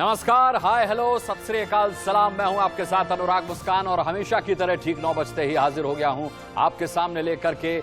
नमस्कार, हाय, हेलो, सत श्री अकाल, सलाम। मैं हूं आपके साथ अनुराग मुस्कान और हमेशा की तरह ठीक 9 बजते ही हाजिर हो गया हूं आपके सामने लेकर के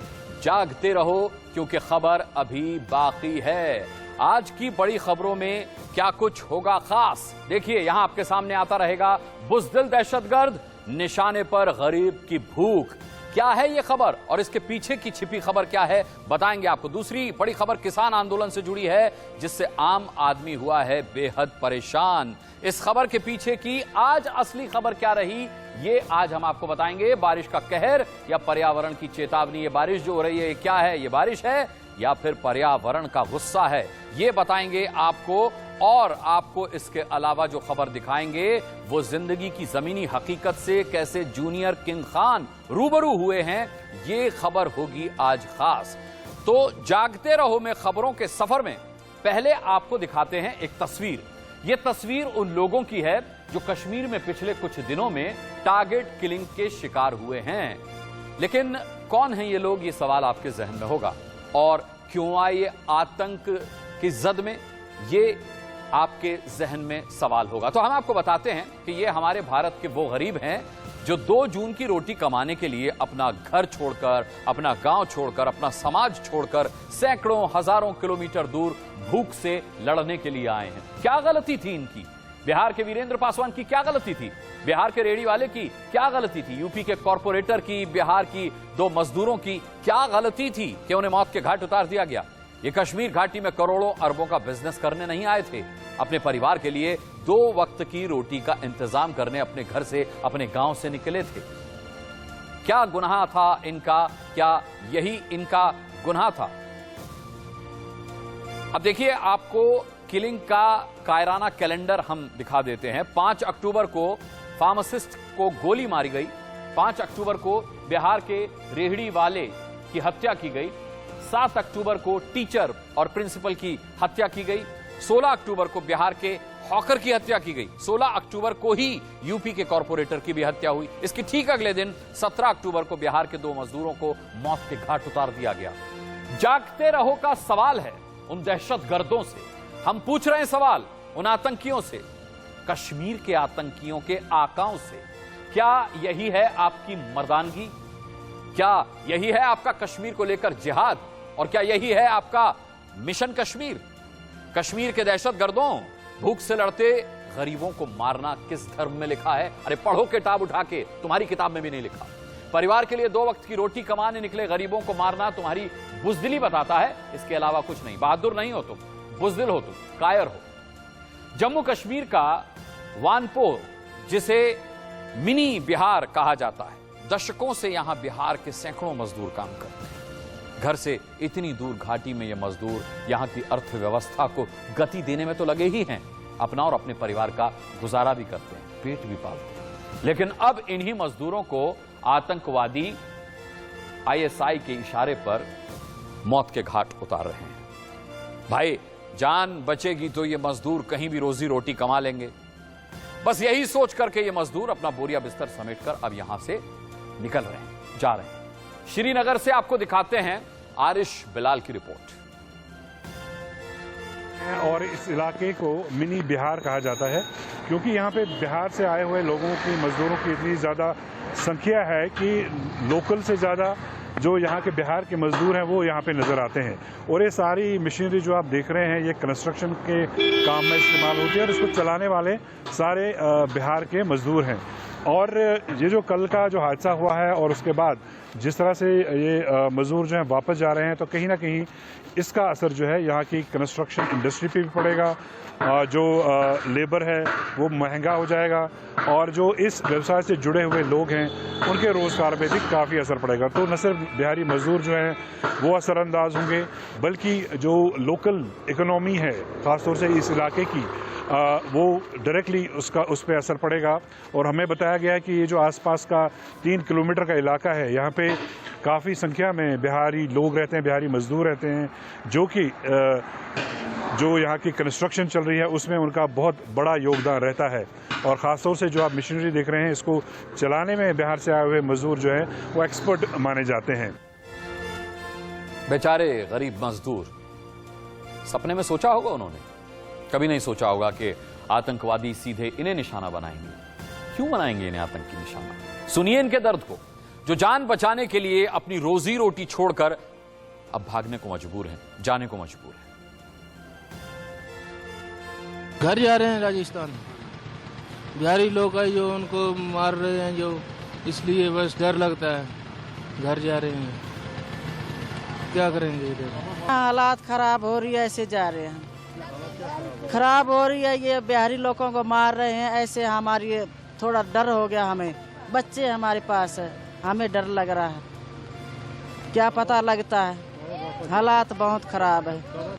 जागते रहो, क्योंकि खबर अभी बाकी है। आज की बड़ी खबरों में क्या कुछ होगा खास, देखिए यहां आपके सामने आता रहेगा। बुज़दिल दहशतगर्द, निशाने पर गरीब की भूख। क्या है ये खबर और इसके पीछे की छिपी खबर क्या है, बताएंगे आपको। दूसरी बड़ी खबर किसान आंदोलन से जुड़ी है, जिससे आम आदमी हुआ है बेहद परेशान। इस खबर के पीछे की आज असली खबर क्या रही, ये आज हम आपको बताएंगे। बारिश का कहर या पर्यावरण की चेतावनी, ये बारिश जो हो रही है क्या है, ये बारिश है या फिर पर्यावरण का गुस्सा है, ये बताएंगे आपको। और आपको इसके अलावा जो खबर दिखाएंगे वो जिंदगी की जमीनी हकीकत से कैसे जूनियर किंग खान रूबरू हुए हैं, ये खबर होगी आज खास। तो जागते रहो में खबरों के सफर में पहले आपको दिखाते हैं एक तस्वीर। ये तस्वीर उन लोगों की है जो कश्मीर में पिछले कुछ दिनों में टारगेट किलिंग के शिकार हुए हैं। लेकिन कौन है ये लोग, ये सवाल आपके जहन में होगा। और क्यों आए ये आतंक की जद में, ये आपके जहन में सवाल होगा। तो हम आपको बताते हैं कि ये हमारे भारत के वो गरीब हैं जो 2 जून की रोटी कमाने के लिए अपना घर छोड़कर, अपना गांव छोड़कर, अपना समाज छोड़कर सैकड़ों हजारों किलोमीटर दूर भूख से लड़ने के लिए आए हैं। क्या गलती थी इनकी? बिहार के वीरेंद्र पासवान की क्या गलती थी? बिहार के रेडी वाले की क्या गलती थी? यूपी के कॉरपोरेटर की, बिहार की 2 मजदूरों की क्या गलती थी कि उन्हें मौत के घाट उतार दिया गया? ये कश्मीर घाटी में करोड़ों अरबों का बिजनेस करने नहीं आए थे, अपने परिवार के लिए 2 वक्त की रोटी का इंतजाम करने अपने घर से, अपने गांव से निकले थे। क्या गुनाह था इनका? क्या यही इनका गुनाह था? अब देखिए, आपको किलिंग का कायराना कैलेंडर हम दिखा देते हैं। 5 अक्टूबर को फार्मासिस्ट को गोली मारी गई। 5 अक्टूबर को बिहार के रेहड़ी वाले की हत्या की गई। 7 अक्टूबर को टीचर और प्रिंसिपल की हत्या की गई। 16 अक्टूबर को बिहार के हॉकर की हत्या की गई। 16 अक्टूबर को ही यूपी के कॉरपोरेटर की भी हत्या हुई। इसके ठीक अगले दिन 17 अक्टूबर को बिहार के 2 मजदूरों को मौत के घाट उतार दिया गया। जागते रहो का सवाल है उन दहशतगर्दों से। हम पूछ रहे हैं सवाल उन आतंकियों से, कश्मीर के आतंकियों के आकाओं से। क्या यही है आपकी मर्दानगी? क्या यही है आपका कश्मीर को लेकर जिहाद? और क्या यही है आपका मिशन कश्मीर? कश्मीर के दहशतगर्दों, भूख से लड़ते गरीबों को मारना किस धर्म में लिखा है? अरे पढ़ो किताब उठा के, तुम्हारी किताब में भी नहीं लिखा। परिवार के लिए 2 वक्त की रोटी कमाने निकले गरीबों को मारना तुम्हारी बुज़दिली बताता है, इसके अलावा कुछ नहीं। बहादुर नहीं हो तुम, बुज़दिल हो तुम, कायर हो। जम्मू कश्मीर का वानपोर, जिसे मिनी बिहार कहा जाता है, दशकों से यहां बिहार के सैकड़ों मजदूर काम करते हैं। घर से इतनी दूर घाटी में ये मजदूर यहां की अर्थव्यवस्था को गति देने में तो लगे ही हैं, अपना और अपने परिवार का गुजारा भी करते हैं, पेट भी पालते हैं। लेकिन अब इन्हीं मजदूरों को आतंकवादी आईएसआई के इशारे पर मौत के घाट उतार रहे हैं। भाई, जान बचेगी तो ये मजदूर कहीं भी रोजी रोटी कमा लेंगे। बस यही सोच करके ये मजदूर अपना बोरिया बिस्तर समेटकर अब यहां से निकल रहे हैं, जा रहे हैं। श्रीनगर से आपको दिखाते हैं आरिश बिलाल की रिपोर्ट। और इस इलाके को मिनी बिहार कहा जाता है क्योंकि यहाँ पे बिहार से आए हुए लोगों की, मजदूरों की इतनी ज़्यादा संख्या है कि लोकल से ज़्यादा जो यहाँ के बिहार के मजदूर हैं वो यहाँ पे नज़र आते हैं। और ये सारी मशीनरी जो आप देख रहे हैं ये कंस्ट्रक्शन के काम में इस्तेमाल होती है और इसको चलाने वाले सारे बिहार के मजदूर हैं। और ये जो कल का जो हादसा हुआ है और उसके बाद जिस तरह से ये मजदूर जो हैं वापस जा रहे हैं, तो कहीं ना कहीं इसका असर जो है यहाँ की कंस्ट्रक्शन इंडस्ट्री पे भी पड़ेगा। जो लेबर है वो महंगा हो जाएगा और जो इस व्यवसाय से जुड़े हुए लोग हैं उनके रोज़गार पे भी काफ़ी असर पड़ेगा। तो न सिर्फ बिहारी मजदूर जो हैं वो असरअंदाज होंगे, बल्कि जो लोकल इकोनॉमी है ख़ासतौर से इस इलाके की, वो डायरेक्टली उस पर असर पड़ेगा। और हमें बताया गया है कि ये जो आसपास का 3 किलोमीटर का इलाका है, यहाँ पे काफ़ी संख्या में बिहारी लोग रहते हैं, बिहारी मजदूर रहते हैं, जो कि जो यहाँ की कंस्ट्रक्शन चल रही है उसमें उनका बहुत बड़ा योगदान रहता है। और ख़ासतौर से जो आप मशीनरी देख रहे हैं इसको चलाने में बिहार से आए हुए मजदूर जो है वो एक्सपर्ट माने जाते हैं। बेचारे गरीब मजदूर, सपने में सोचा होगा उन्होंने? कभी नहीं सोचा होगा कि आतंकवादी सीधे इन्हें निशाना बनाएंगे। क्यों बनाएंगे इन्हें आतंकी निशाना? सुनिए इनके दर्द को, जो जान बचाने के लिए अपनी रोजी रोटी छोड़कर अब भागने को मजबूर हैं, जाने को मजबूर हैं। घर जा रहे हैं राजस्थान, बिहारी लोग हैं जो उनको मार रहे हैं, जो इसलिए बस डर लगता है। घर जा रहे हैं, क्या करेंगे इधर? हालात खराब हो रही है, ऐसे जा रहे हैं। खराब हो रही है, ये बिहारी लोगों को मार रहे हैं, ऐसे हमारी थोड़ा डर हो गया। हमें बच्चे हमारे पास है, हमें डर लग रहा है, क्या पता लगता है। हालात बहुत खराब है।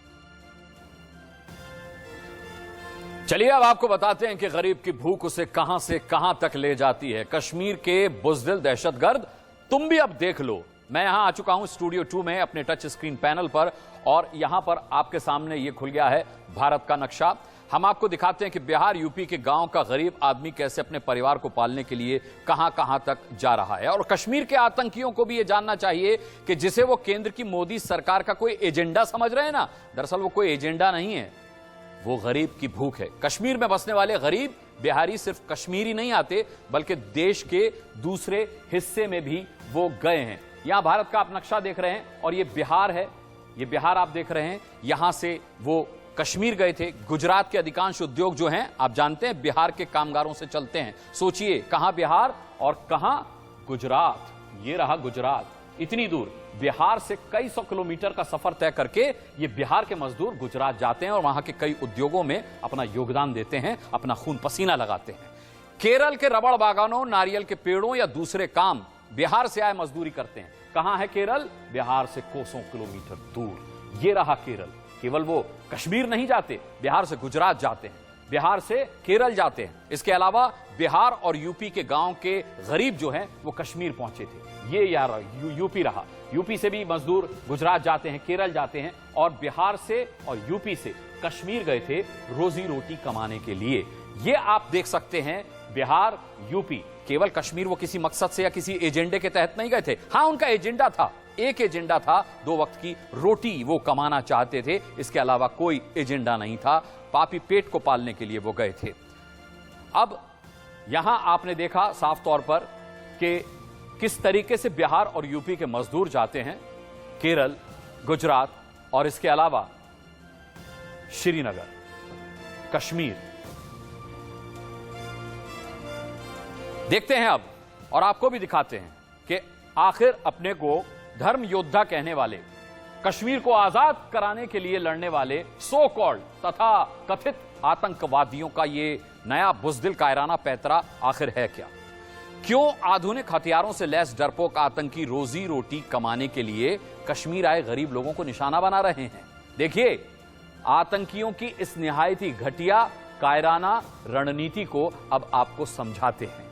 चलिए अब आपको बताते हैं कि गरीब की भूख उसे कहां से कहां तक ले जाती है। कश्मीर के बुज़दिल दहशतगर्द, तुम भी अब देख लो। मैं यहां आ चुका हूं स्टूडियो 2 में अपने टच स्क्रीन पैनल पर, और यहां पर आपके सामने ये खुल गया है भारत का नक्शा। हम आपको दिखाते हैं कि बिहार यूपी के गांव का गरीब आदमी कैसे अपने परिवार को पालने के लिए कहां कहां तक जा रहा है। और कश्मीर के आतंकियों को भी ये जानना चाहिए कि जिसे वो केंद्र की मोदी सरकार का कोई एजेंडा समझ रहे हैं ना, दरअसल वो कोई एजेंडा नहीं है, वो गरीब की भूख है। कश्मीर में बसने वाले गरीब बिहारी सिर्फ कश्मीरी नहीं आते, बल्कि देश के दूसरे हिस्से में भी वो गए हैं। यहां भारत का आप नक्शा देख रहे हैं और ये बिहार है, ये बिहार आप देख रहे हैं। यहां से वो कश्मीर गए थे। गुजरात के अधिकांश उद्योग जो हैं आप जानते हैं बिहार के कामगारों से चलते हैं। सोचिए कहां बिहार और कहां गुजरात। ये रहा गुजरात, इतनी दूर बिहार से कई सौ किलोमीटर का सफर तय करके ये बिहार के मजदूर गुजरात जाते हैं और वहां के कई उद्योगों में अपना योगदान देते हैं, अपना खून पसीना लगाते हैं। केरल के रबड़ बागानों, नारियल के पेड़ों या दूसरे काम बिहार से आए मजदूरी करते हैं। कहां है केरल? बिहार से कोसों किलोमीटर दूर। ये रहा केरल। केवल वो कश्मीर नहीं जाते, बिहार से गुजरात जाते हैं, बिहार से केरल जाते हैं। इसके अलावा बिहार और यूपी के गांव के गरीब जो हैं वो कश्मीर पहुंचे थे। ये यार यूपी रहा। यूपी से भी मजदूर गुजरात जाते हैं, केरल जाते हैं, और बिहार से और यूपी से कश्मीर गए थे रोजी रोटी कमाने के लिए। ये आप देख सकते हैं बिहार यूपी। केवल कश्मीर वो किसी मकसद से या किसी एजेंडे के तहत नहीं गए थे। हां, उनका एजेंडा था, एक एजेंडा था, 2 वक्त की रोटी वो कमाना चाहते थे। इसके अलावा कोई एजेंडा नहीं था। पापी पेट को पालने के लिए वो गए थे। अब यहां आपने देखा साफ तौर पर कि किस तरीके से बिहार और यूपी के मजदूर जाते हैं केरल, गुजरात और इसके अलावा श्रीनगर, कश्मीर। देखते हैं अब और आपको भी दिखाते हैं कि आखिर अपने को धर्म योद्धा कहने वाले, कश्मीर को आजाद कराने के लिए लड़ने वाले सो कॉल्ड तथा कथित आतंकवादियों का ये नया बुज़दिल कायराना पैंतरा आखिर है क्या? क्यों आधुनिक हथियारों से लैस डरपोक आतंकी रोजी रोटी कमाने के लिए कश्मीर आए गरीब लोगों को निशाना बना रहे हैं? देखिए, आतंकियों की इस निहायत ही घटिया कायराना रणनीति को अब आपको समझाते हैं।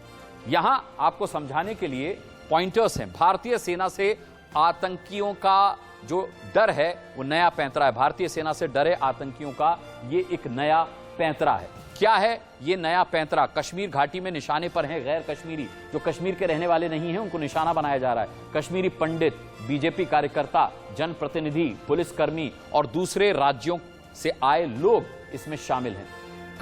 यहां आपको समझाने के लिए पॉइंटर्स हैं। भारतीय सेना से आतंकियों का जो डर है वो नया पैंतरा है। भारतीय सेना से डरे आतंकियों का ये एक नया पैंतरा है। क्या है ये नया पैंतरा? कश्मीर घाटी में निशाने पर हैं गैर कश्मीरी, जो कश्मीर के रहने वाले नहीं हैं, उनको निशाना बनाया जा रहा है। कश्मीरी पंडित, बीजेपी कार्यकर्ता, जनप्रतिनिधि, पुलिसकर्मी और दूसरे राज्यों से आए लोग इसमें शामिल हैं।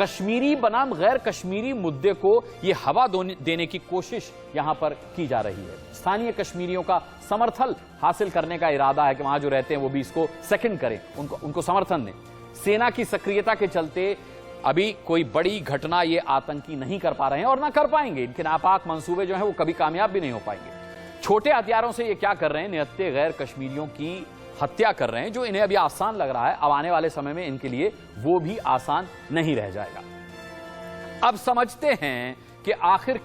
कश्मीरी बनाम गैर कश्मीरी मुद्दे को यह हवा देने की कोशिश यहां पर की जा रही है। स्थानीय कश्मीरियों का समर्थन हासिल करने का इरादा है कि वहां जो रहते हैं वो भी इसको सेकंड करें, उनको समर्थन दें। सेना की सक्रियता के चलते अभी कोई बड़ी घटना ये आतंकी नहीं कर पा रहे हैं और ना कर पाएंगे। इनके नापाक मंसूबे जो हैं वो कभी कामयाब भी नहीं हो पाएंगे। छोटे हथियारों से ये क्या कर रहे हैं? निहत्थे गैर कश्मीरियों की हत्या कर रहे हैं, जो इन्हें अभी आसान लग रहा है, अब आने वाले समय में इनके लिए वो भी आसान नहीं रह जाएगा। अब समझते हैं कि आखिर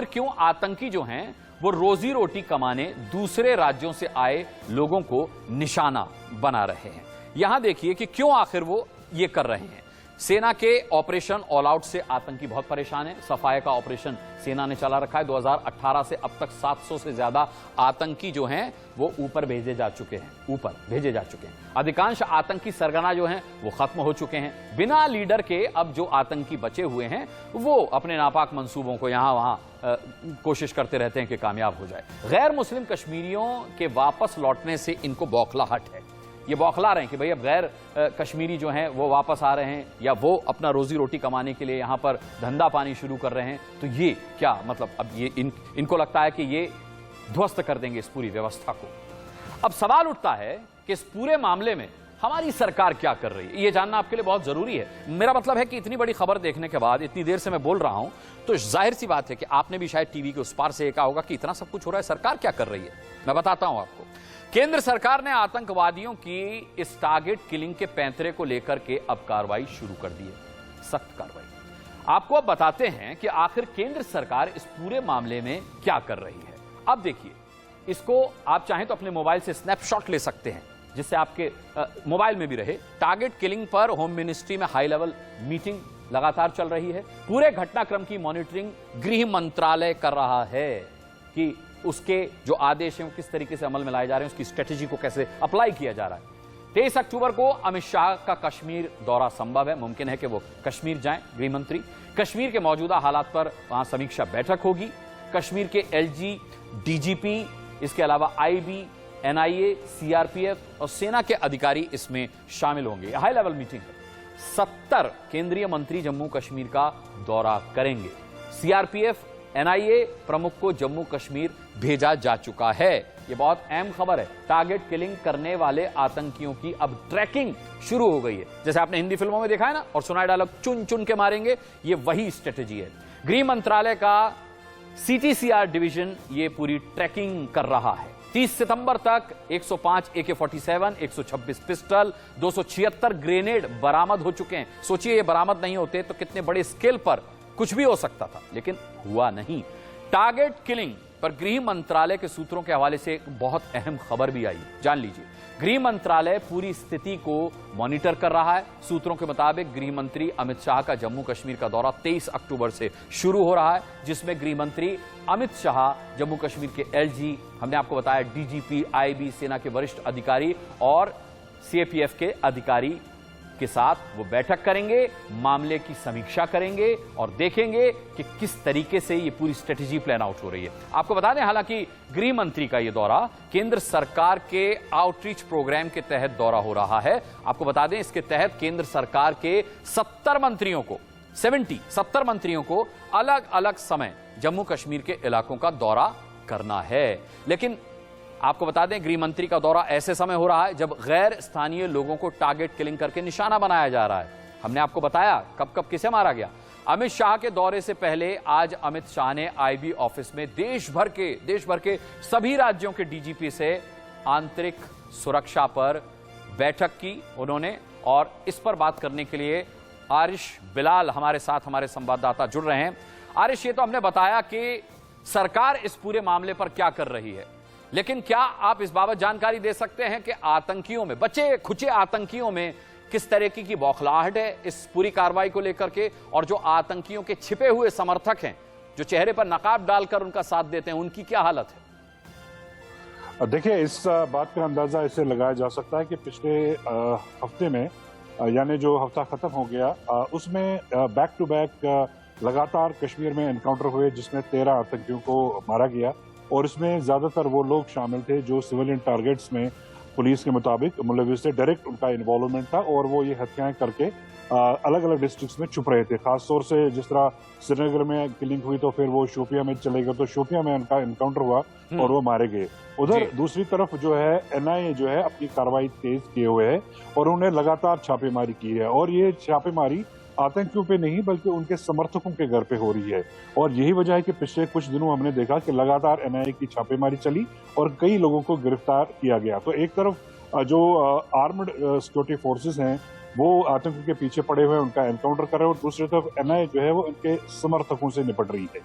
क्यों आतंकी जो हैं वो रोजी रोटी कमाने दूसरे राज्यों से आए लोगों को निशाना बना रहे हैं। यहां देखिए कि क्यों आखिर वो ये कर रहे हैं। सेना के ऑपरेशन ऑल आउट से आतंकी बहुत परेशान है। सफाया का ऑपरेशन सेना ने चला रखा है। 2018 से अब तक 700 से ज्यादा आतंकी जो हैं वो ऊपर भेजे जा चुके हैं। अधिकांश आतंकी सरगना जो हैं वो खत्म हो चुके हैं। बिना लीडर के अब जो आतंकी बचे हुए हैं वो अपने नापाक मंसूबों को यहां वहां कोशिश करते रहते हैं कि कामयाब हो जाए। गैर मुस्लिम कश्मीरियों के वापस लौटने से इनको बौखलाहट है। ये बौखला रहे हैं कि भाई अब गैर कश्मीरी जो हैं वो वापस आ रहे हैं या वो अपना रोजी रोटी कमाने के लिए यहाँ पर धंधा पानी शुरू कर रहे हैं, तो ये क्या मतलब अब ये इनको लगता है कि ये ध्वस्त कर देंगे इस पूरी व्यवस्था को। अब सवाल उठता है कि इस पूरे मामले में हमारी सरकार क्या कर रही है, ये जानना आपके लिए बहुत जरूरी है। मेरा मतलब है कि इतनी बड़ी खबर देखने के बाद, इतनी देर से मैं बोल रहा हूं, तो जाहिर सी बात है कि आपने भी शायद टीवी के उस पार से कहा होगा कि इतना सब कुछ हो रहा है, सरकार क्या कर रही है। मैं बताता हूं आपको। केंद्र सरकार ने आतंकवादियों की इस टारगेट किलिंग के पैंतरे को लेकर के अब कार्रवाई शुरू कर दी है, सख्त कार्रवाई। आपको अब बताते हैं कि आखिर केंद्र सरकार इस पूरे मामले में क्या कर रही है। अब देखिए, इसको आप चाहें तो अपने मोबाइल से स्नैपशॉट ले सकते हैं, जिससे आपके मोबाइल में भी रहे। टारगेट किलिंग पर होम मिनिस्ट्री में हाई लेवल मीटिंग लगातार चल रही है। पूरे घटनाक्रम की मॉनिटरिंग गृह मंत्रालय कर रहा है कि उसके जो आदेश हैं वो किस तरीके से अमल में लाए जा रहे हैं, उसकी स्ट्रेटेजी को कैसे अप्लाई किया जा रहा है। 23 अक्टूबर को अमित शाह का कश्मीर दौरा संभव है, मुमकिन है कि वो कश्मीर जाएं। गृह मंत्री कश्मीर के मौजूदा हालात पर वहां समीक्षा बैठक होगी। कश्मीर के एलजी, डीजीपी, इसके अलावा आईबी, एनआईए, सीआरपीएफ और सेना के अधिकारी इसमें शामिल होंगे। हाई लेवल मीटिंग है। 70 केंद्रीय मंत्री जम्मू कश्मीर का दौरा करेंगे। सीआरपीएफ, एनआईए प्रमुख को जम्मू कश्मीर भेजा जा चुका है। यह बहुत अहम खबर है। टारगेट किलिंग करने वाले आतंकियों की अब ट्रैकिंग शुरू हो गई है। जैसे आपने हिंदी फिल्मों में देखा है ना, और सुनाई डायलॉग चुन चुन के मारेंगे, ये वही स्ट्रेटेजी है। गृह मंत्रालय का सीटीसीआर डिवीजन ये पूरी ट्रैकिंग कर रहा है। 30 सितंबर तक 105 AK-47, 126 पिस्टल, 276 ग्रेनेड बरामद हो चुके हैं। सोचिए, ये बरामद नहीं होते तो कितने बड़े स्केल पर कुछ भी हो सकता था, लेकिन हुआ नहीं। टारगेट किलिंग पर गृह मंत्रालय के सूत्रों के हवाले से एक बहुत अहम खबर भी आई, जान लीजिए। गृह मंत्रालय पूरी स्थिति को मॉनिटर कर रहा है। सूत्रों के मुताबिक गृह मंत्री अमित शाह का जम्मू कश्मीर का दौरा 23 अक्टूबर से शुरू हो रहा है, जिसमें गृह मंत्री अमित शाह जम्मू कश्मीर के एलजी, हमने आपको बताया डीजीपी, आईबी, सेना के वरिष्ठ अधिकारी और सीएपीएफ के अधिकारी के साथ वो बैठक करेंगे, मामले की समीक्षा करेंगे और देखेंगे कि किस तरीके से ये पूरी स्ट्रेटेजी प्लान आउट हो रही है। आपको बता दें, हालांकि गृह मंत्री का ये दौरा केंद्र सरकार के आउटरीच प्रोग्राम के तहत दौरा हो रहा है। आपको बता दें, इसके तहत केंद्र सरकार के 70 मंत्रियों को अलग अलग समय जम्मू कश्मीर के इलाकों का दौरा करना है। लेकिन आपको बता दें, गृह मंत्री का दौरा ऐसे समय हो रहा है जब गैर स्थानीय लोगों को टारगेट किलिंग करके निशाना बनाया जा रहा है। हमने आपको बताया कब कब किसे मारा गया। अमित शाह के दौरे से पहले आज अमित शाह ने आईबी ऑफिस में देश भर के सभी राज्यों के डीजीपी से आंतरिक सुरक्षा पर बैठक की उन्होंने, और इस पर बात करने के लिए आरिश बिलाल हमारे साथ, हमारे संवाददाता जुड़ रहे हैं। आरिश, ये तो हमने बताया कि सरकार इस पूरे मामले पर क्या कर रही है, लेकिन क्या आप इस बाबत जानकारी दे सकते हैं कि आतंकियों में, बचे खुचे आतंकियों में किस तरीके की बौखलाहट है इस पूरी कार्रवाई को लेकर के, और जो आतंकियों के छिपे हुए समर्थक हैं जो चेहरे पर नकाब डालकर उनका साथ देते हैं, उनकी क्या हालत है? देखिए, इस बात का अंदाजा इससे लगाया जा सकता है कि पिछले हफ्ते में, यानी जो हफ्ता खत्म हो गया, उसमें बैक टू बैक लगातार कश्मीर में एनकाउंटर हुए, जिसमें 13 आतंकियों को मारा गया। और इसमें ज्यादातर वो लोग शामिल थे जो सिविलियन टारगेट्स में पुलिस के मुताबिक मुलविस से डायरेक्ट उनका इन्वॉल्वमेंट था, और वो ये हत्याएं करके अलग अलग डिस्ट्रिक्ट्स में छुप रहे थे। खासतौर से जिस तरह श्रीनगर में किलिंग हुई तो फिर वो शोपियां में चले गए, तो शोपियां में उनका एनकाउंटर हुआ और वो मारे गए। उधर दूसरी तरफ जो है एनआईए जो है अपनी कार्रवाई तेज किए हुए है और उन्हें लगातार छापेमारी की है, और ये छापेमारी आतंकियों पे नहीं बल्कि उनके समर्थकों के घर पे हो रही है। और यही वजह है कि पिछले कुछ दिनों हमने देखा कि लगातार एनआईए की छापेमारी चली और कई लोगों को गिरफ्तार किया गया। तो एक तरफ जो आर्म्ड सिक्योरिटी फोर्सेस हैं वो आतंकियों के पीछे पड़े हुए उनका एनकाउंटर कर रहे हैं, और दूसरी तरफ एनआईए जो है वो इनके समर्थकों से निपट रही है।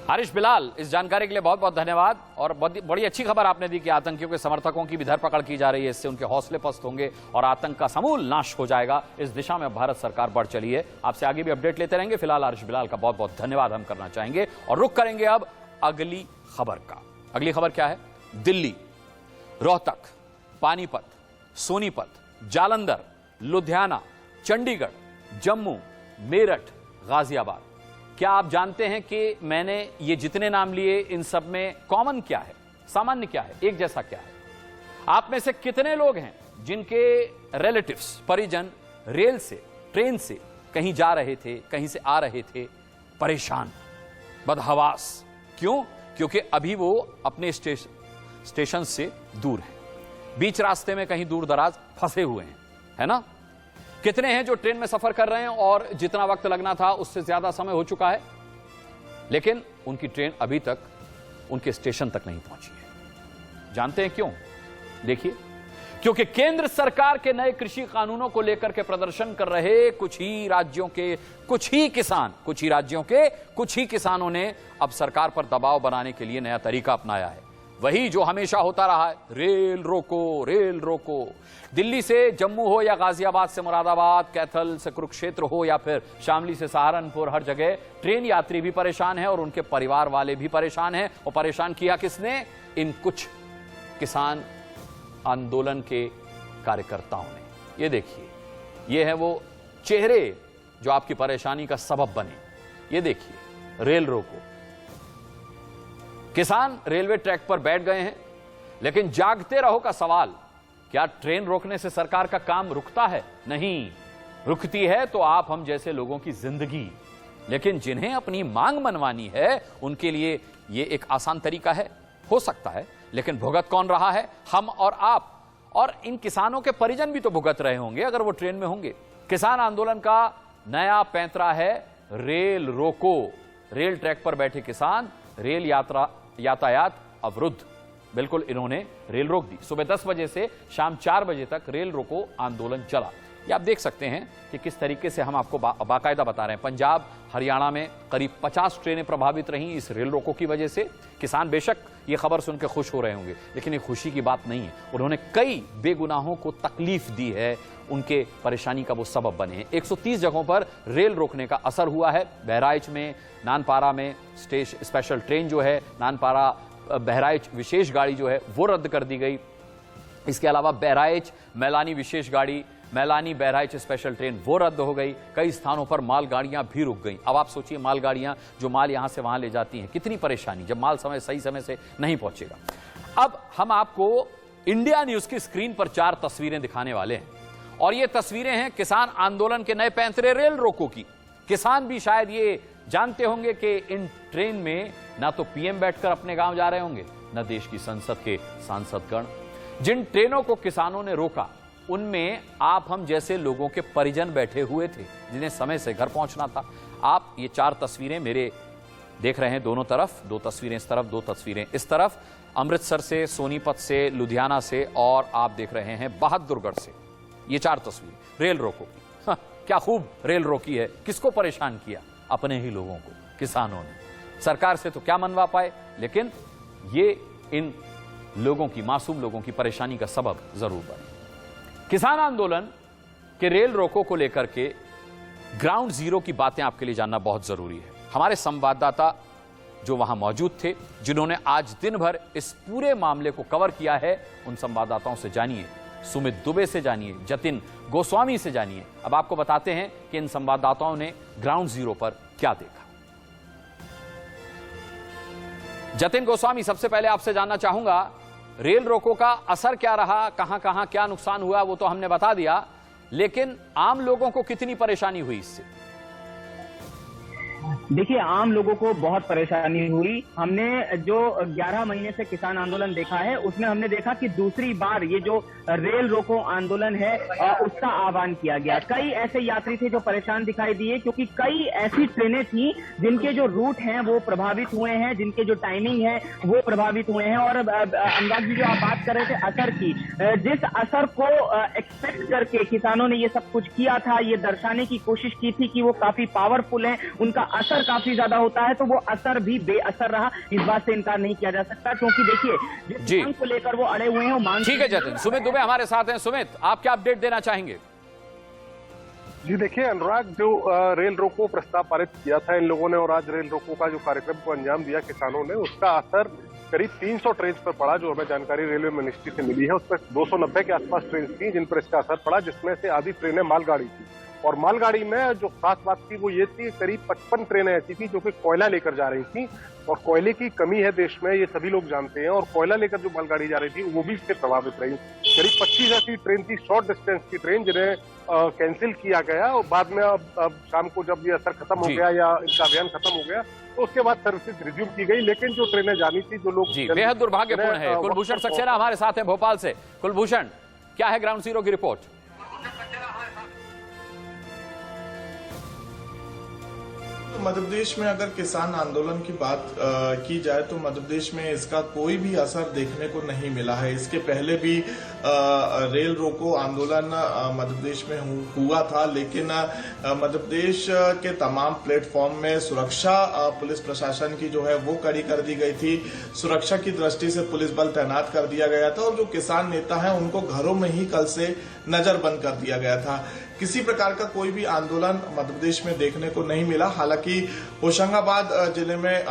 आरिश बिलाल, इस जानकारी के लिए बहुत बहुत धन्यवाद। और बड़ी अच्छी खबर आपने दी कि आतंकियों के समर्थकों की भी धरपकड़ की जा रही है। इससे उनके हौसले पस्त होंगे और आतंक का समूल नाश हो जाएगा। इस दिशा में भारत सरकार बढ़ चली है। आपसे आगे भी अपडेट लेते रहेंगे। फिलहाल आरिश बिलाल का बहुत बहुत धन्यवाद हम करना चाहेंगे और रुख करेंगे अब अगली खबर का। अगली खबर क्या है? दिल्ली, रोहतक, पानीपत, सोनीपत, जालंधर, लुधियाना, चंडीगढ़, जम्मू, मेरठ, गाजियाबाद। क्या आप जानते हैं कि मैंने ये जितने नाम लिए इन सब में कॉमन क्या है, सामान्य क्या है, एक जैसा क्या है? आप में से कितने लोग हैं जिनके रिलेटिव्स परिजन रेल से ट्रेन से कहीं जा रहे थे, कहीं से आ रहे थे, परेशान, बदहवास। क्यों? क्योंकि अभी वो अपने स्टेशन से दूर है, बीच रास्ते में कहीं दूर दराज फंसे हुए हैं, है ना। कितने हैं जो ट्रेन में सफर कर रहे हैं और जितना वक्त लगना था उससे ज्यादा समय हो चुका है, लेकिन उनकी ट्रेन अभी तक उनके स्टेशन तक नहीं पहुंची है। जानते हैं क्यों? देखिए, क्योंकि केंद्र सरकार के नए कृषि कानूनों को लेकर के प्रदर्शन कर रहे कुछ ही राज्यों के कुछ ही किसानों ने अब सरकार पर दबाव बनाने के लिए नया तरीका अपनाया है। वही जो हमेशा होता रहा है, रेल रोको, रेल रोको। दिल्ली से जम्मू हो या गाजियाबाद से मुरादाबाद, कैथल से कुरुक्षेत्र हो या फिर शामली से सहारनपुर, हर जगह ट्रेन यात्री भी परेशान है और उनके परिवार वाले भी परेशान हैं। और परेशान किया किसने? इन कुछ किसान आंदोलन के कार्यकर्ताओं ने। ये देखिए, ये है वो चेहरे जो आपकी परेशानी का सबब बने। ये देखिए, रेल रोको। किसान रेलवे ट्रैक पर बैठ गए हैं, लेकिन जागते रहो का सवाल, क्या ट्रेन रोकने से सरकार का काम रुकता है? नहीं, रुकती है तो आप हम जैसे लोगों की जिंदगी। लेकिन जिन्हें अपनी मांग मनवानी है उनके लिए यह एक आसान तरीका है, हो सकता है, लेकिन भुगत कौन रहा है? हम और आप। और इन किसानों के परिजन भी तो भुगत रहे होंगे अगर वो ट्रेन में होंगे। किसान आंदोलन का नया पैंतरा है रेल रोको। रेल ट्रैक पर बैठे किसान, रेल यातायात अवरुद्ध। बिल्कुल, इन्होंने रेल रोक दी। सुबह 10 बजे से शाम 4 बजे तक रेल रोको आंदोलन चला। ये आप देख सकते हैं कि किस तरीके से हम आपको बाकायदा बता रहे हैं। पंजाब, हरियाणा में करीब 50 ट्रेनें प्रभावित रहीं इस रेल रोको की वजह से। किसान बेशक ये खबर सुनकर खुश हो रहे होंगे, लेकिन ये खुशी की बात नहीं है। उन्होंने कई बेगुनाहों को तकलीफ दी है, उनके परेशानी का वो सबब बने हैं। 130 जगहों पर रेल रोकने का असर हुआ है। बहराइच में, नानपारा में स्पेशल ट्रेन जो है, नानपारा बहराइच विशेष गाड़ी जो है वो रद्द कर दी गई। इसके अलावा बहराइच मैलानी विशेष गाड़ी, मैलानी बहराइच स्पेशल ट्रेन वो रद्द हो गई। कई स्थानों पर मालगाड़ियां भी रुक गई। अब आप सोचिए, मालगाड़ियां जो माल यहां से वहां ले जाती हैं, कितनी परेशानी जब माल सही समय से नहीं पहुंचेगा। अब हम आपको इंडिया न्यूज की स्क्रीन पर 4 तस्वीरें दिखाने वाले हैं, और ये तस्वीरें हैं किसान आंदोलन के नए पैंतरे रेल रोको की। किसान भी शायद ये जानते होंगे कि इन ट्रेन में ना तो पीएम बैठकर अपने गांव जा रहे होंगे, न देश की संसद के सांसदगण। जिन ट्रेनों को किसानों ने रोका उनमें आप हम जैसे लोगों के परिजन बैठे हुए थे, जिन्हें समय से घर पहुंचना था। आप ये 4 तस्वीरें मेरे देख रहे हैं दोनों तरफ, 2 तस्वीरें इस तरफ, 2 तस्वीरें इस तरफ। अमृतसर से, सोनीपत से, लुधियाना से, और आप देख रहे हैं बहादुरगढ़ से। ये 4 तस्वीर रेल रोको की। क्या खूब रेल रोकी है। किसको परेशान किया? अपने ही लोगों को, किसानों ने। सरकार से तो क्या मनवा पाए, लेकिन ये इन लोगों की, मासूम लोगों की परेशानी का सबब जरूर बने। किसान आंदोलन के रेल रोको को लेकर के ग्राउंड जीरो की बातें आपके लिए जानना बहुत जरूरी है। हमारे संवाददाता जो वहां मौजूद थे, जिन्होंने आज दिन भर इस पूरे मामले को कवर किया है, उन संवाददाताओं से जानिए। सुमित दुबे से जानिए, जतिन गोस्वामी से जानिए। अब आपको बताते हैं कि इन संवाददाताओं ने ग्राउंड जीरो पर क्या देखा। जतिन गोस्वामी, सबसे पहले आपसे जानना चाहूंगा, रेल रोको का असर क्या रहा, कहां कहां क्या नुकसान हुआ वो तो हमने बता दिया, लेकिन आम लोगों को कितनी परेशानी हुई इससे? देखिए, आम लोगों को बहुत परेशानी हुई। हमने जो 11 महीने से किसान आंदोलन देखा है, उसमें हमने देखा कि दूसरी बार ये जो रेल रोको आंदोलन है उसका आह्वान किया गया। कई ऐसे यात्री थे जो परेशान दिखाई दिए, क्योंकि कई ऐसी ट्रेनें थी जिनके जो रूट हैं वो प्रभावित हुए हैं, जिनके जो टाइमिंग है वो प्रभावित हुए हैं। और अनुराग जी, जो आप बात कर रहे थे असर की, जिस असर को एक्सपेक्ट करके किसानों ने ये सब कुछ किया था, ये दर्शाने की कोशिश की थी कि वो काफी पावरफुल है, उनका असर काफी ज्यादा होता है, तो वो असर भी बेअसर रहा। इस बात से इनकार नहीं किया जा सकता, क्योंकि देखिए जिस मांग को लेकर वो अड़े हुए हैं वो मांग। ठीक है जतिन। सुमित दुबे हमारे साथ हैं। सुमित, आप क्या अपडेट देना चाहेंगे? जी देखिए अनुराग, जो रेल रोको प्रस्ताव पारित किया था इन लोगों ने, और आज रेल रोको का जो कार्यक्रम को अंजाम दिया किसानों ने, उसका असर करीब 300 ट्रेन पर पड़ा। जो हमें जानकारी रेलवे मिनिस्ट्री से मिली है, उस पर 290 के आसपास ट्रेन थी जिन पर इसका असर पड़ा, जिसमें से आधी ट्रेनें मालगाड़ी थी। और मालगाड़ी में जो खास बात थी वो ये थी, करीब 55 ट्रेनें ऐसी थी जो कि कोयला लेकर जा रही थी, और कोयले की कमी है देश में, ये सभी लोग जानते हैं, और कोयला लेकर जो मालगाड़ी जा रही थी वो भी इससे प्रभावित रही। करीब 25 ऐसी ट्रेन थी, शॉर्ट डिस्टेंस की ट्रेन, जिन्हें कैंसिल किया गया, और बाद में अब शाम को जब ये असर खत्म हो गया या इनका अभियान खत्म हो गया तो उसके बाद सर्विसेज रिज्यूम की गई। लेकिन जो ट्रेनें जानी थी, जो लोग जी बेहद दुर्भाग्यपूर्ण है। कुलभूषण सक्सेना हमारे साथ हैं भोपाल से। कुलभूषण, क्या है ग्राउंड जीरो की रिपोर्ट? मध्य प्रदेश में अगर किसान आंदोलन की बात की जाए तो मध्य प्रदेश में इसका कोई भी असर देखने को नहीं मिला है। इसके पहले भी रेल रोको आंदोलन मध्य प्रदेश में हुआ था, लेकिन मध्य प्रदेश के तमाम प्लेटफॉर्म में सुरक्षा पुलिस प्रशासन की जो है वो कड़ी कर दी गई थी। सुरक्षा की दृष्टि से पुलिस बल तैनात कर दिया गया था, और जो किसान नेता हैं उनको घरों में ही कल से नजरबंद कर दिया गया था। किसी प्रकार का कोई भी आंदोलन मध्य प्रदेश में देखने को नहीं मिला। हालांकि होशंगाबाद जिले में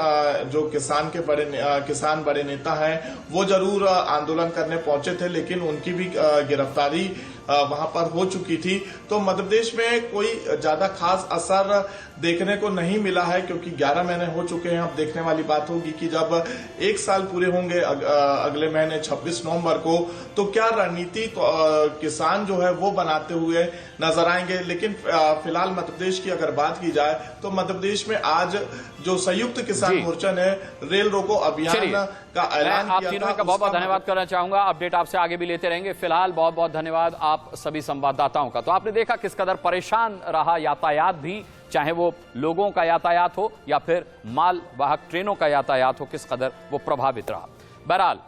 जो किसान बड़े नेता हैं वो जरूर आंदोलन करने पहुंचे थे, लेकिन उनकी भी गिरफ्तारी वहां पर हो चुकी थी। तो मध्य प्रदेश में कोई ज्यादा खास असर देखने को नहीं मिला है, क्योंकि 11 महीने हो चुके हैं। अब देखने वाली बात होगी कि जब 1 साल पूरे होंगे अगले महीने 26 नवंबर को, तो क्या रणनीति किसान जो है वो बनाते हुए नजर आएंगे। लेकिन फिलहाल मध्य प्रदेश की अगर बात की जाए तो मध्य प्रदेश में आज जो संयुक्त किसान मोर्चा ने रेल रोको अभियान का ऐलान किया। आप तीनों का बहुत बहुत धन्यवाद करना चाहूंगा। अपडेट आपसे आगे भी लेते रहेंगे। फिलहाल बहुत बहुत धन्यवाद आप सभी संवाददाताओं का। तो आपने देखा किस कदर परेशान रहा यातायात भी, चाहे वो लोगों का यातायात हो या फिर माल वाहक ट्रेनों का यातायात हो, किस कदर वो प्रभावित रहा। बहरहाल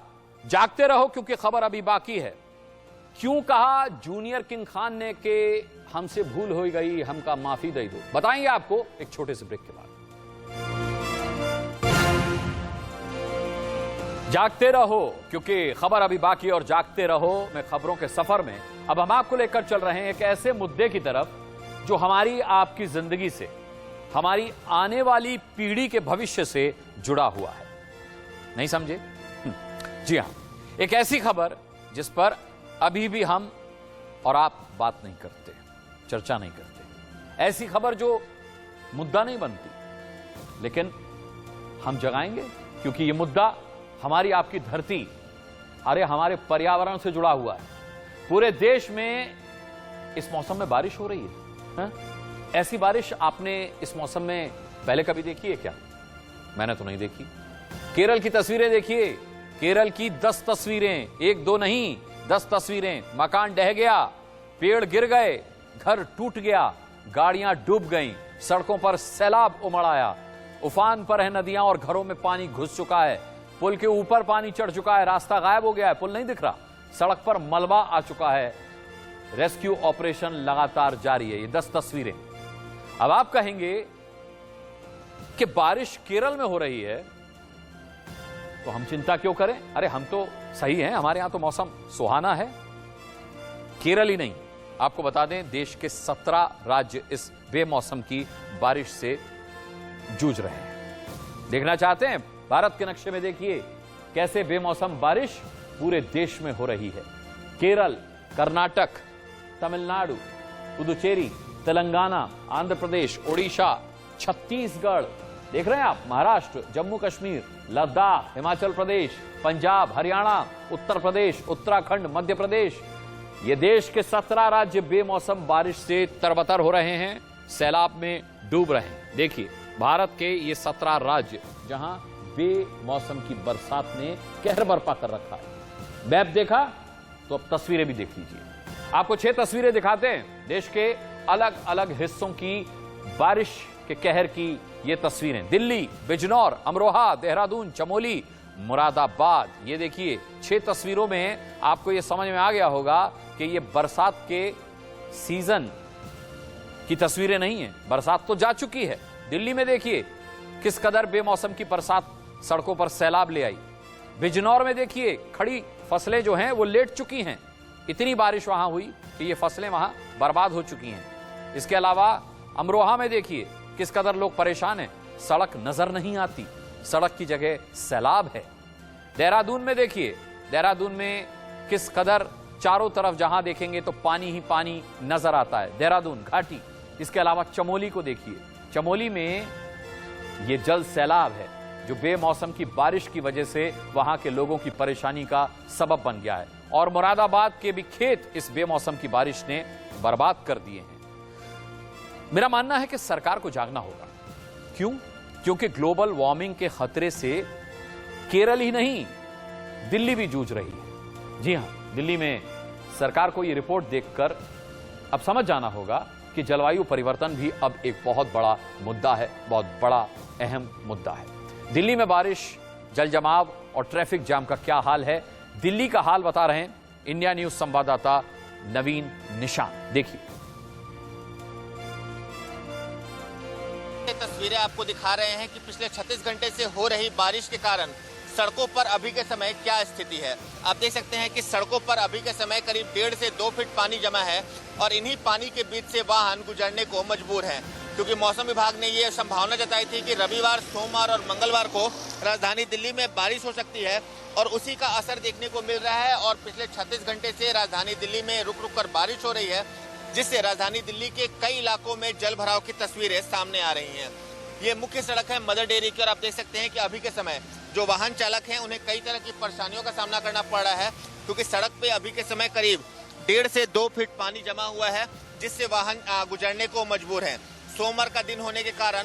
जागते रहो क्योंकि खबर अभी बाकी है। क्यों कहा जूनियर किंग खान ने कि हमसे भूल हो गई, हमका माफी दे दो, बताएंगे आपको एक छोटे से ब्रेक के बाद। जागते रहो क्योंकि खबर अभी बाकी, और जागते रहो में खबरों के सफर में अब हम आपको लेकर चल रहे हैं एक ऐसे मुद्दे की तरफ जो हमारी आपकी जिंदगी से, हमारी आने वाली पीढ़ी के भविष्य से जुड़ा हुआ है। नहीं समझे? जी हां, एक ऐसी खबर जिस पर अभी भी हम और आप बात नहीं करते, चर्चा नहीं करते। ऐसी खबर जो मुद्दा नहीं बनती, लेकिन हम जगाएंगे क्योंकि यह मुद्दा हमारी आपकी धरती, अरे हमारे पर्यावरण से जुड़ा हुआ है। पूरे देश में इस मौसम में बारिश हो रही है, ऐसी बारिश आपने इस मौसम में पहले कभी देखी है क्या? मैंने तो नहीं देखी। केरल की तस्वीरें देखिए, केरल की 10 तस्वीरें, 1-2 नहीं 10 तस्वीरें। मकान ढह गया, पेड़ गिर गए, घर टूट गया, गाड़ियां डूब गईं, सड़कों पर सैलाब उमड़ आया, उफान पर है नदियां और घरों में पानी घुस चुका है, पुल के ऊपर पानी चढ़ चुका है, रास्ता गायब हो गया है, पुल नहीं दिख रहा, सड़क पर मलबा आ चुका है, रेस्क्यू ऑपरेशन लगातार जारी है। ये 10 तस्वीरें। अब आप कहेंगे कि बारिश केरल में हो रही है तो हम चिंता क्यों करें? अरे हम तो सही हैं, हमारे यहां तो मौसम सुहाना है। केरल ही नहीं, आपको बता दें देश के 17 राज्य इस बेमौसम की बारिश से जूझ रहे हैं। देखना चाहते हैं भारत के नक्शे में? देखिए कैसे बेमौसम बारिश पूरे देश में हो रही है। केरल, कर्नाटक, तमिलनाडु, पुदुचेरी, तेलंगाना, आंध्र प्रदेश, ओडिशा, छत्तीसगढ़, देख रहे हैं आप, महाराष्ट्र, जम्मू कश्मीर, लद्दाख, हिमाचल प्रदेश, पंजाब, हरियाणा, उत्तर प्रदेश, उत्तराखंड, मध्य प्रदेश, ये देश के 17 राज्य बेमौसम बारिश से तरबतर हो रहे हैं, सैलाब में डूब रहे हैं। देखिए भारत के ये 17 राज्य जहां बेमौसम की बरसात ने कहर बरपा कर रखा है। मैप देखा तो अब तस्वीरें भी देख लीजिए। आपको 6 तस्वीरें दिखाते हैं देश के अलग अलग हिस्सों की बारिश के कहर की ये तस्वीरें। दिल्ली, बिजनौर, अमरोहा, देहरादून, चमोली, मुरादाबाद। ये देखिए 6 तस्वीरों में आपको ये समझ में आ गया होगा कि ये बरसात के सीजन की तस्वीरें नहीं है, बरसात तो जा चुकी है। दिल्ली में देखिए किस कदर बेमौसम की बरसात सड़कों पर सैलाब ले आई। बिजनौर में देखिए खड़ी फसलें जो हैं वो लेट चुकी हैं, इतनी बारिश वहां हुई कि ये फसलें वहां बर्बाद हो चुकी हैं। इसके अलावा अमरोहा में देखिए किस कदर लोग परेशान हैं, सड़क नजर नहीं आती, सड़क की जगह सैलाब है। देहरादून में देखिए, देहरादून में किस कदर चारों तरफ जहां देखेंगे तो पानी ही पानी नजर आता है। देहरादून घाटी इसके अलावा चमोली को देखिए, चमोली में ये जल सैलाब है जो बेमौसम की बारिश की वजह से वहां के लोगों की परेशानी का सबब बन गया है। और मुरादाबाद के भी खेत इस बेमौसम की बारिश ने बर्बाद कर दिए हैं। मेरा मानना है कि सरकार को जागना होगा। क्यों? क्योंकि ग्लोबल वार्मिंग के खतरे से केरल ही नहीं, दिल्ली भी जूझ रही है। जी हां, दिल्ली में सरकार को यह रिपोर्ट देखकर अब समझ जाना होगा कि जलवायु परिवर्तन भी अब एक बहुत बड़ा मुद्दा है, बहुत बड़ा अहम मुद्दा है। दिल्ली में बारिश, जल जमाव और ट्रैफिक जाम का क्या हाल है, दिल्ली का हाल बता रहे हैं इंडिया न्यूज संवाददाता नवीन निशांत। देखिए, तस्वीरें आपको दिखा रहे हैं कि पिछले 36 घंटे से हो रही बारिश के कारण सड़कों पर अभी के समय क्या स्थिति है। आप देख सकते हैं कि सड़कों पर अभी के समय करीब 1.5 से 2 फीट पानी जमा है और इन्हीं पानी के बीच से वाहन गुजरने को मजबूर हैं, क्योंकि मौसम विभाग ने ये संभावना जताई थी कि रविवार, सोमवार और मंगलवार को राजधानी दिल्ली में बारिश हो सकती है और उसी का असर देखने को मिल रहा है। और पिछले 36 घंटे से राजधानी दिल्ली में रुक रुक कर बारिश हो रही है, जिससे राजधानी दिल्ली के कई इलाकों में जल भराव की तस्वीरें सामने आ रही हैं। ये मुख्य सड़क है मदर डेयरी की और आप देख सकते हैं कि अभी के समय जो वाहन चालक हैं उन्हें कई तरह की परेशानियों का सामना करना पड़ रहा है, क्योंकि सड़क पे अभी के समय करीब 1.5 से 2 फीट पानी जमा हुआ है, जिससे वाहन गुजरने को मजबूर हैं। सोमवार का दिन होने के कारण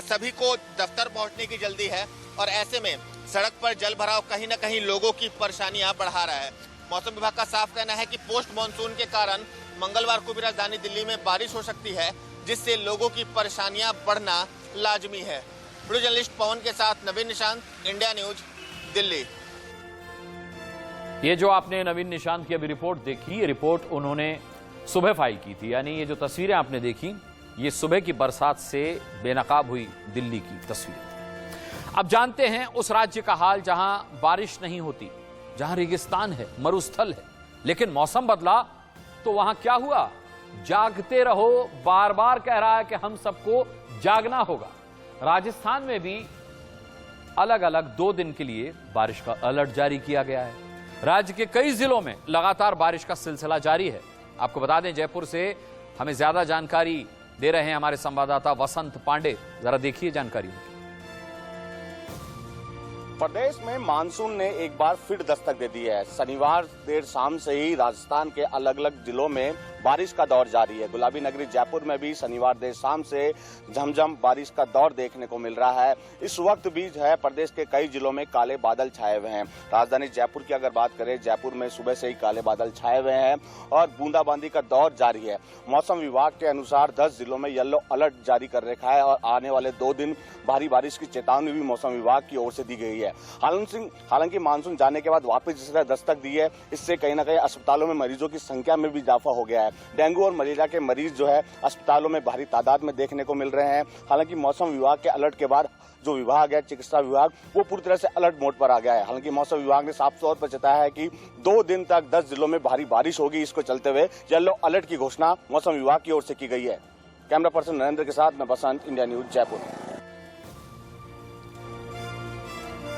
सभी को दफ्तर पहुंचने की जल्दी है और ऐसे में सड़क पर जल भराव कहीं न कहीं लोगों की परेशानियां बढ़ा रहा है। मौसम विभाग का साफ कहना है कि पोस्ट मानसून के कारण मंगलवार को भी राजधानी दिल्ली में बारिश हो सकती है, जिससे लोगों की परेशानियां बढ़ना लाजमी है। वीडियो जर्नलिस्ट पवन के साथ नवीन निशांत, इंडिया न्यूज, दिल्ली। ये जो आपने नवीन निशांत की अभी रिपोर्ट देखी, ये रिपोर्ट उन्होंने सुबह फाइल की थी, यानी ये जो तस्वीरें आपने देखी ये सुबह की बरसात से बेनकाब हुई दिल्ली की तस्वीरें थी। अब जानते हैं उस राज्य का हाल जहां बारिश नहीं होती, जहां रेगिस्तान है, मरुस्थल है, लेकिन मौसम बदला तो वहां क्या हुआ? जागते रहो बार बार कह रहा है कि हम सबको जागना होगा। राजस्थान में भी अलग अलग 2 दिन के लिए बारिश का अलर्ट जारी किया गया है। राज्य के कई जिलों में लगातार बारिश का सिलसिला जारी है। आपको बता दें, जयपुर से हमें ज्यादा जानकारी दे रहे हैं हमारे संवाददाता वसंत पांडे। जरा देखिए जानकारी। प्रदेश में मानसून ने एक बार फिर दस्तक दे दी है। शनिवार देर शाम से ही राजस्थान के अलग अलग जिलों में बारिश का दौर जारी है। गुलाबी नगरी जयपुर में भी शनिवार देर शाम से झमझम बारिश का दौर देखने को मिल रहा है। इस वक्त भी जो है प्रदेश के कई जिलों में काले बादल छाए हुए हैं। राजधानी जयपुर की अगर बात करें, जयपुर में सुबह से ही काले बादल छाए हुए हैं और बूंदाबांदी का दौर जारी है। मौसम विभाग के अनुसार 10 जिलों में येलो अलर्ट जारी कर रखा है और आने वाले 2 दिन भारी बारिश की चेतावनी भी मौसम विभाग की ओर से दी गई है। हालांकि मानसून जाने के बाद वापस जिस तरह दस्तक दी है, इससे कहीं ना कहीं अस्पतालों में मरीजों की संख्या में भी इजाफा हो गया है। डेंगू और मलेरिया के मरीज जो है अस्पतालों में भारी तादाद में देखने को मिल रहे हैं। हालांकि मौसम विभाग के अलर्ट के बाद जो विभाग है, चिकित्सा विभाग, वो पूरी तरह से अलर्ट मोड पर आ गया है। हालांकि मौसम विभाग ने साफ तौर पर बताया है कि 2 दिन तक 10 जिलों में भारी बारिश होगी। इसको चलते हुए येलो अलर्ट की घोषणा मौसम विभाग की ओर से की गई है। कैमरा पर्सन नरेंद्र के साथ मैं बसंत, इंडिया न्यूज, जयपुर।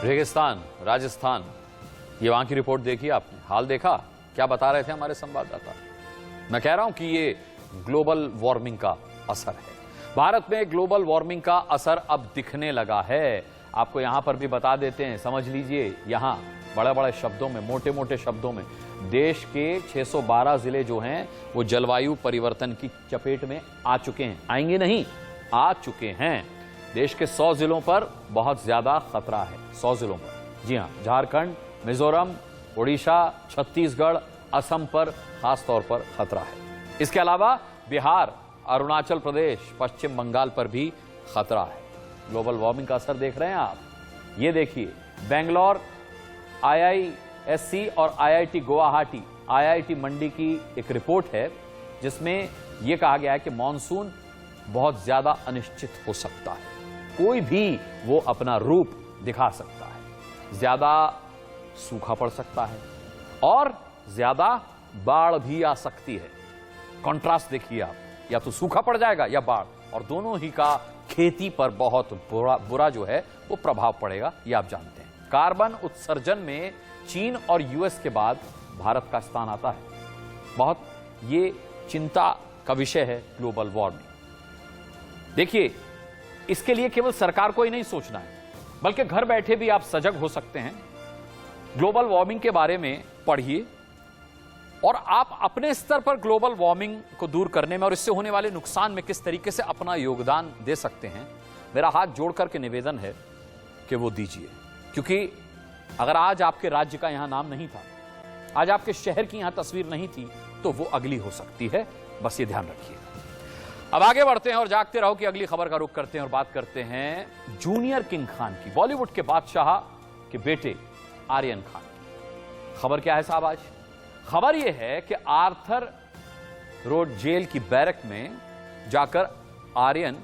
रेगिस्तान, राजस्थान, ये वहां की रिपोर्ट देखी आपने, हाल देखा, क्या बता रहे थे हमारे संवाददाता। मैं कह रहा हूं कि ये ग्लोबल वार्मिंग का असर है। भारत में ग्लोबल वार्मिंग का असर अब दिखने लगा है। आपको यहां पर भी बता देते हैं, समझ लीजिए। यहां बड़े बड़े शब्दों में, मोटे मोटे शब्दों में, देश के 612 जिले जो हैं वो जलवायु परिवर्तन की चपेट में आ चुके हैं। आएंगे नहीं, आ चुके हैं। देश के 100 जिलों पर बहुत ज्यादा खतरा है। 100 जिलों पर, जी हां, झारखंड, मिजोरम, उड़ीसा, छत्तीसगढ़, असम पर खास तौर पर खतरा है। इसके अलावा बिहार, अरुणाचल प्रदेश, पश्चिम बंगाल पर भी खतरा है। ग्लोबल वार्मिंग का असर देख रहे हैं आप। ये देखिए, बेंगलोर, IISc और IIT गुवाहाटी, IIT मंडी की एक रिपोर्ट है जिसमें यह कहा गया है कि मॉनसून बहुत ज्यादा अनिश्चित हो सकता है। कोई भी वो अपना रूप दिखा सकता है। ज्यादा सूखा पड़ सकता है और ज्यादा बाढ़ भी आ सकती है। कॉन्ट्रास्ट देखिए आप, या तो सूखा पड़ जाएगा या बाढ़, और दोनों ही का खेती पर बहुत बुरा जो है वो प्रभाव पड़ेगा, ये आप जानते हैं। कार्बन उत्सर्जन में चीन और US के बाद भारत का स्थान आता है। बहुत ये चिंता का विषय है ग्लोबल वार्मिंग। देखिए, इसके लिए केवल सरकार को ही नहीं सोचना है, बल्कि घर बैठे भी आप सजग हो सकते हैं। ग्लोबल वार्मिंग के बारे में पढ़िए और आप अपने स्तर पर ग्लोबल वार्मिंग को दूर करने में और इससे होने वाले नुकसान में किस तरीके से अपना योगदान दे सकते हैं। मेरा हाथ जोड़ करके निवेदन है कि वो दीजिए, क्योंकि अगर आज आपके राज्य का यहां नाम नहीं था, आज आपके शहर की यहां तस्वीर नहीं थी, तो वो अगली हो सकती है। बस ये ध्यान रखिए। अब आगे बढ़ते हैं और जागते रहो की अगली खबर का रुख करते हैं और बात करते हैं जूनियर किंग खान की, बॉलीवुड के बादशाह के बेटे आर्यन खान की। खबर क्या है साहब? आज खबर यह है कि आर्थर रोड जेल की बैरक में जाकर आर्यन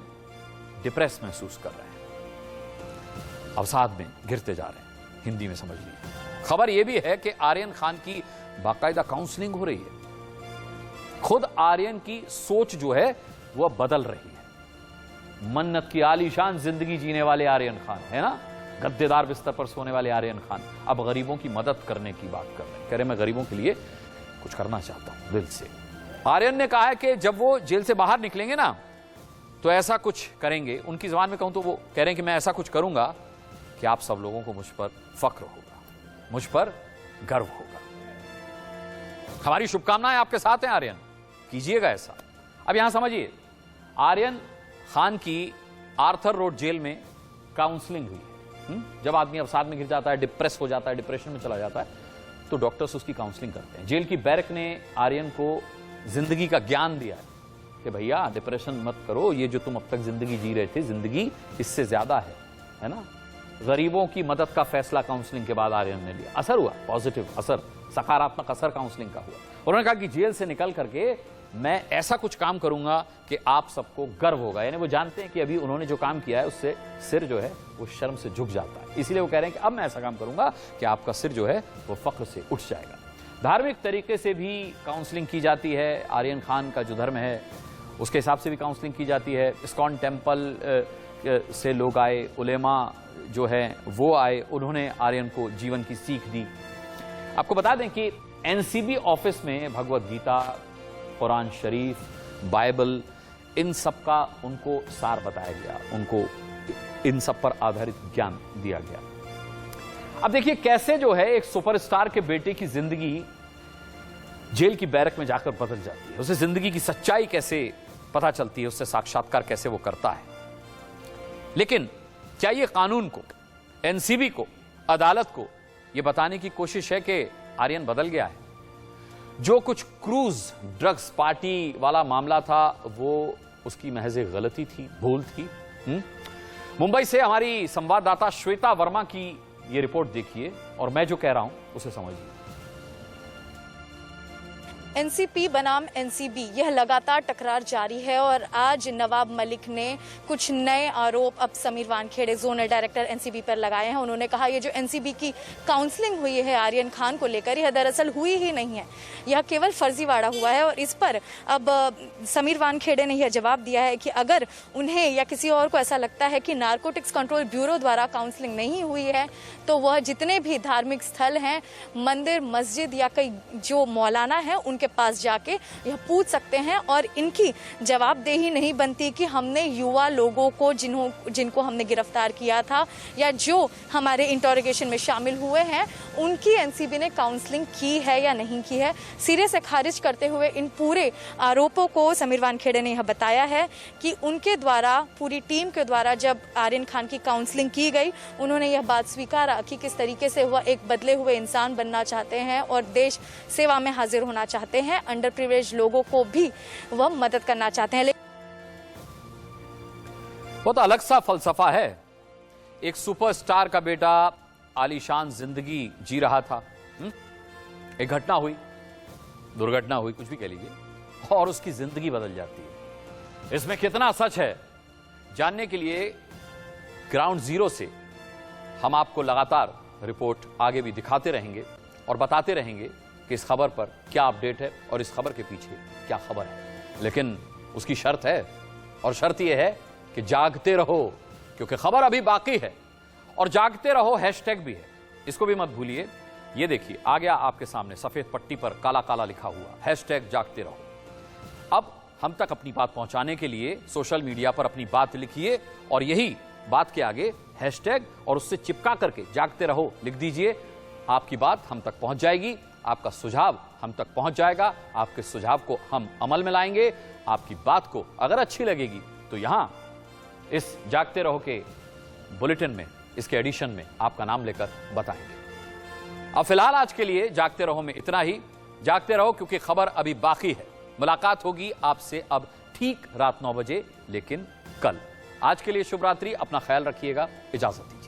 डिप्रेस महसूस कर रहे हैं, अवसाद में गिरते जा रहे हैं। हिंदी में समझ लीजिए। खबर यह भी है कि आर्यन खान की बाकायदा काउंसलिंग हो रही है। खुद आर्यन की सोच जो है वह बदल रही है। मन्नत की आलीशान जिंदगी जीने वाले आर्यन खान है ना, गद्देदार बिस्तर पर सोने वाले आर्यन खान अब गरीबों की मदद करने की बात कर रहे हैं। कह रहे मैं गरीबों के लिए कुछ करना चाहता हूं दिल से। आर्यन ने कहा है कि जब वो जेल से बाहर निकलेंगे ना तो ऐसा कुछ करेंगे, उनकी जुबान में कहूं तो वो कह रहे हैं कि मैं ऐसा कुछ करूंगा कि आप सब लोगों को मुझ पर फक्र होगा, मुझ पर गर्व होगा। हमारी शुभकामनाएं आपके साथ हैं आर्यन, कीजिएगा ऐसा। अब यहां समझिए, आर्यन खान की आर्थर रोड जेल में काउंसलिंग हुई है। जब आदमी अवसाद में गिर जाता है, डिप्रेस हो जाता है, डिप्रेशन में चला जाता है, तो डॉक्टर्स उसकी काउंसलिंग करते हैं। जेल की बैरक ने आर्यन को जिंदगी का ज्ञान दिया है कि भैया डिप्रेशन मत करो, ये जो तुम अब तक जिंदगी जी रहे थे, जिंदगी इससे ज्यादा है ना। गरीबों की मदद का फैसला काउंसलिंग के बाद आर्यन ने लिया। असर हुआ, पॉजिटिव असर, सकारात्मक असर काउंसलिंग का हुआ। उन्होंने कहा कि जेल से निकल करके मैं ऐसा कुछ काम करूंगा कि आप सबको गर्व होगा। यानी वो जानते हैं कि अभी उन्होंने जो काम किया है उससे सिर जो है वो शर्म से झुक जाता है, इसीलिए वो कह रहे हैं कि अब मैं ऐसा काम करूंगा कि आपका सिर जो है वो फख्र से उठ जाएगा। धार्मिक तरीके से भी काउंसलिंग की जाती है। आर्यन खान का जो धर्म है उसके हिसाब से भी काउंसलिंग की जाती है। इस्कॉन टेम्पल से लोग आए, उलेमा जो है वो आए, उन्होंने आर्यन को जीवन की सीख दी। आपको बता दें कि एनसीबी ऑफिस में भगवत गीता, कुरान शरीफ, बाइबल, इन सब का उनको सार बताया गया, उनको इन सब पर आधारित ज्ञान दिया गया। अब देखिए कैसे जो है एक सुपरस्टार के बेटे की जिंदगी जेल की बैरक में जाकर बदल जाती है, उसे जिंदगी की सच्चाई कैसे पता चलती है, उससे साक्षात्कार कैसे वो करता है। लेकिन क्या ये कानून को, एनसीबी को, अदालत को यह बताने की कोशिश है कि आर्यन बदल गया है? जो कुछ क्रूज ड्रग्स पार्टी वाला मामला था वो उसकी महज गलती थी, भूल थी। मुंबई से हमारी संवाददाता श्वेता वर्मा की ये रिपोर्ट देखिए और मैं जो कह रहा हूं उसे समझिए। एनसीपी बनाम एनसीबी, यह लगातार टकरार जारी है और आज नवाब मलिक ने कुछ नए आरोप अब Sameer Wankhede, zonal director NCB पर लगाए हैं। उन्होंने कहा ये जो एनसीबी की काउंसलिंग हुई है आर्यन खान को लेकर, यह दरअसल हुई ही नहीं है, यह केवल फर्जीवाड़ा हुआ है। और इस पर अब समीर वानखेड़े ने यह जवाब दिया है कि अगर उन्हें या किसी और को ऐसा लगता है कि नारकोटिक्स कंट्रोल ब्यूरो द्वारा काउंसलिंग नहीं हुई है तो वह जितने भी धार्मिक स्थल हैं, मंदिर, मस्जिद या कई जो मौलाना हैं उनके पास जाके यह पूछ सकते हैं। और इनकी जवाबदेही नहीं बनती कि हमने युवा लोगों को जिनको हमने गिरफ्तार किया था या जो हमारे इंटरोगेशन में शामिल हुए हैं उनकी एनसीबी ने काउंसलिंग की है या नहीं की है। सिरे से खारिज करते हुए इन पूरे आरोपों को समीर वानखेड़े ने यह बताया है कि उनके द्वारा, पूरी टीम के द्वारा जब आर्यन खान की काउंसलिंग की गई, उन्होंने यह बात स्वीकारा कि किस तरीके से वह एक बदले हुए इंसान बनना चाहते हैं और देश सेवा में हाजिर होना चाहते हैं। अंडर प्रिविलेज लोगों को भी वह मदद करना चाहते हैं। बहुत अलग सा फलसफा है। एक सुपरस्टार का बेटा आलीशान जिंदगी जी रहा था, एक घटना हुई, दुर्घटना हुई, कुछ भी कह लीजिए, और उसकी जिंदगी बदल जाती है। इसमें कितना सच है जानने के लिए ग्राउंड जीरो से हम आपको लगातार रिपोर्ट आगे भी दिखाते रहेंगे और बताते रहेंगे कि इस खबर पर क्या अपडेट है और इस खबर के पीछे क्या खबर है। लेकिन उसकी शर्त है, और शर्त यह है कि जागते रहो, क्योंकि खबर अभी बाकी है। और जागते रहो हैशटैग भी है, इसको भी मत भूलिए। ये देखिए आ गया आपके सामने सफेद पट्टी पर काला काला लिखा हुआ हैशटैग जागते रहो। अब हम तक अपनी बात पहुंचाने के लिए सोशल मीडिया पर अपनी बात लिखिए और यही बात के आगे हैशटैग और उससे चिपका करके जागते रहो लिख दीजिए। आपकी बात हम तक पहुंच जाएगी, आपका सुझाव हम तक पहुंच जाएगा, आपके सुझाव को हम अमल में लाएंगे। आपकी बात को अगर अच्छी लगेगी तो यहां इस जागते रहो के बुलेटिन में, इसके एडिशन में आपका नाम लेकर बताएंगे। अब फिलहाल आज के लिए जागते रहो में इतना ही। जागते रहो क्योंकि खबर अभी बाकी है। मुलाकात होगी आपसे अब ठीक रात 9 बजे, लेकिन कल। आज के लिए शुभ रात्रि, अपना ख्याल रखिएगा, इजाजत।